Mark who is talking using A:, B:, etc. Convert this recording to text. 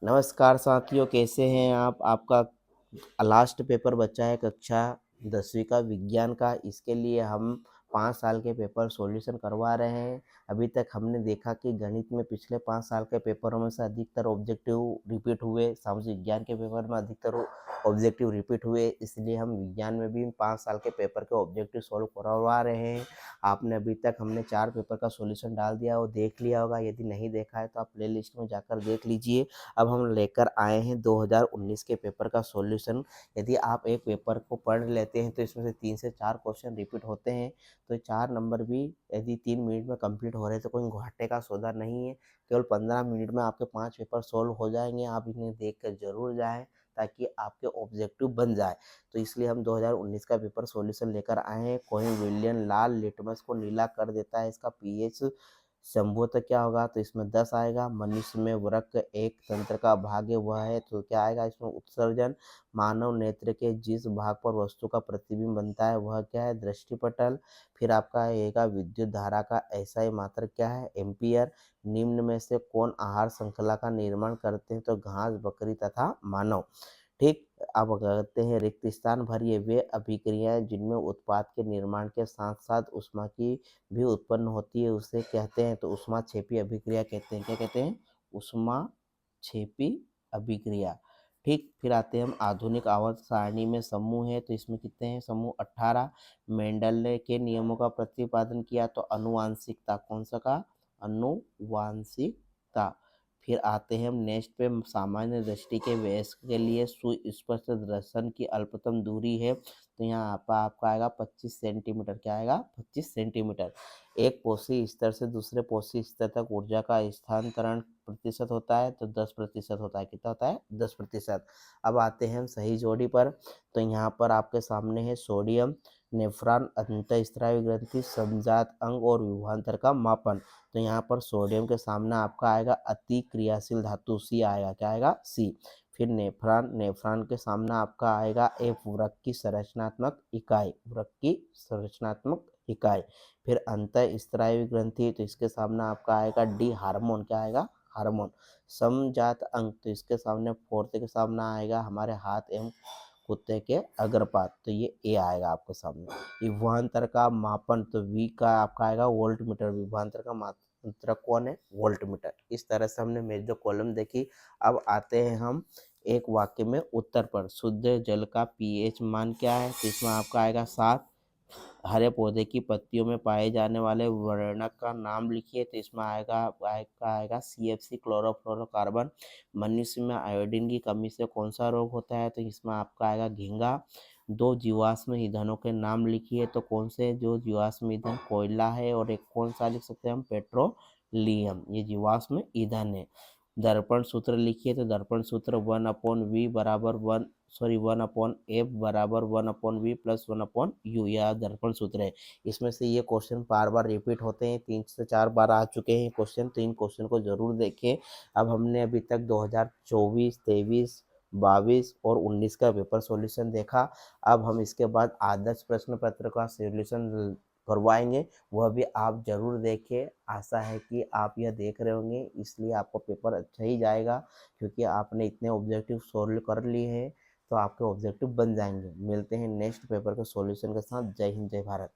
A: नमस्कार साथियों, कैसे हैं आप? आपका लास्ट पेपर बचा है कक्षा 10वीं का विज्ञान का। इसके लिए हम 5 साल के पेपर सॉल्यूशन करवा रहे हैं। अभी तक हमने देखा कि गणित में पिछले 5 साल के पेपरों में से अधिकतर ऑब्जेक्टिव रिपीट हुए, सामाजिक विज्ञान के पेपर में अधिकतर ऑब्जेक्टिव रिपीट हुए, इसलिए हम विज्ञान में भी 5 साल के पेपर के ऑब्जेक्टिव सॉल्व करवा रहे हैं। आपने अभी तक हमने 4 पेपर का सॉल्यूशन डाल दिया, वो देख लिया होगा। यदि नहीं देखा है तो आप प्लेलिस्ट में जाकर देख लीजिए। अब हम लेकर आए हैं 2019 के पेपर का सॉल्यूशन। यदि आप एक पेपर को पढ़ लेते हैं तो इसमें से 3 से 4 क्वेश्चन रिपीट होते हैं, तो 4 नंबर भी यदि 3 मिनट में कंप्लीट हो रहे हैं तो कोई घाटे का सौदा नहीं है। केवल 15 मिनट में आपके 5 पेपर सॉल्व हो जाएंगे। आप इन्हें देख कर जरूर जाएं ताकि आपके ऑब्जेक्टिव बन जाए। तो इसलिए हम 2019 का पेपर सॉल्यूशन लेकर आए हैं। कोई विलियन लाल लिटमस को नीला कर देता है, इसका पीएच संभवतः क्या होगा, तो इसमें 10 आएगा। मनुष्य में वृक्क एक तंत्र का भाग है, वह है, तो क्या आएगा इसमें उत्सर्जन। मानव नेत्र के जिस भाग पर वस्तु का प्रतिबिंब बनता है वह क्या है, दृष्टिपटल। फिर आपका आएगा विद्युत धारा का एसआई मात्रक क्या है, एम्पियर। निम्न में से कौन आहार श्रृंखला का निर्माण करते हैं, तो घास, बकरी तथा मानव। ठीक। अब कहते हैं रिक्त स्थान भरिए। वे अभिक्रियाएं जिनमें उत्पाद के निर्माण के साथ साथ ऊष्मा की भी उत्पन्न होती है उसे कहते हैं, तो ऊष्मा छेपी अभिक्रिया कहते हैं। क्या कहते हैं? ऊष्मा छेपी अभिक्रिया। ठीक। फिर आते हैं हम आधुनिक आवर्त सारणी में समूह है, तो इसमें कितने हैं समूह, 18। मेंडल ने के नियमों का प्रतिपादन किया, तो अनुवांशिकता, कौन सा का, अनुवांशिकता। फिर आते हैं हम नेक्स्ट पे, सामान्य दृष्टि के वयस्क के लिए सुस्पष्ट दर्शन की अल्पतम दूरी है, तो यहाँ पर आपका आएगा 25 सेंटीमीटर। क्या आएगा? 25 सेंटीमीटर। एक पोषी स्तर से दूसरे पोषी स्तर तक ऊर्जा का स्थानांतरण प्रतिशत होता है, तो 10% होता है। कितना होता है? 10%। अब आते हैं हम सही जोड़ी पर, तो यहाँ पर आपके सामने है सोडियम, नेफ्रॉन, अंतःस्रावी ग्रंथि, समजात अंग और विभवांतर का मापन। तो यहाँ पर सोडियम के सामने आपका आएगा अति क्रियाशील धातु सी आएगा। क्या आएगा? सी। फिर नेफ्रॉन, नेफ्रॉन के सामने आपका आएगा एफ, वृक्क की संरचनात्मक इकाई, वृक्क की संरचनात्मक इकाई। फिर अंतःस्रावी ग्रंथि, तो इसके सामने आपका आएगा डी, हार्मोन। क्या आएगा? हार्मोन। समजात अंग, तो इसके सामने फोर्थ के सामने आएगा हमारे हाथ एवं कुत्ते के अग्रपात, तो ये ए आएगा आपके सामने। विभवांतर का मापन, तो वी का आपका आएगा वोल्ट मीटर। विभवांतर का मात्रक कौन है? Volt meter. इस तरह से हमने मेजर कॉलम देखी। अब आते हैं हम एक वाक्य में उत्तर पर। शुद्ध जल का पीएच मान क्या है, तो इसमें आपका आएगा 7। हरे पौधे की पत्तियों में पाए जाने वाले वर्णक का नाम लिखिए, तो इसमें आएगा CFC, क्लोरोफ्लोरोकार्बन। मनुष्य में आयोडीन की कमी से कौन सा रोग होता है, तो इसमें आपका आएगा घींगा। 2 जीवाश्म ईंधनों के नाम लिखिए, तो कौन से जो जीवाश्म ईंधन, कोयला है, और एक कौन सा लिख सकते हैं हम, पेट्रोलियम, ये जीवाश्म ईंधन है। दर्पण सूत्र लिखिए, तो दर्पण सूत्र 1/V बराबर 1/F बराबर 1/V प्लस 1/U, यह दर्पण सूत्र है। इसमें से ये क्वेश्चन बार बार रिपीट होते हैं, 3 से 4 बार आ चुके हैं क्वेश्चन, तो इन क्वेश्चन को जरूर देखें। अब हमने अभी तक 2024, 23, 22 और 19 का पेपर सॉल्यूशन देखा। अब हम इसके बाद आदर्श प्रश्न पत्र का सॉल्यूशन करवाएंगे, वह भी आप जरूर देखें। आशा है कि आप यह देख रहे होंगे, इसलिए आपका पेपर अच्छा ही जाएगा, क्योंकि आपने इतने ऑब्जेक्टिव सॉल्व कर लिए हैं, तो आपके ऑब्जेक्टिव बन जाएंगे। मिलते हैं नेक्स्ट पेपर के सॉल्यूशन के साथ। जय हिंद, जय भारत।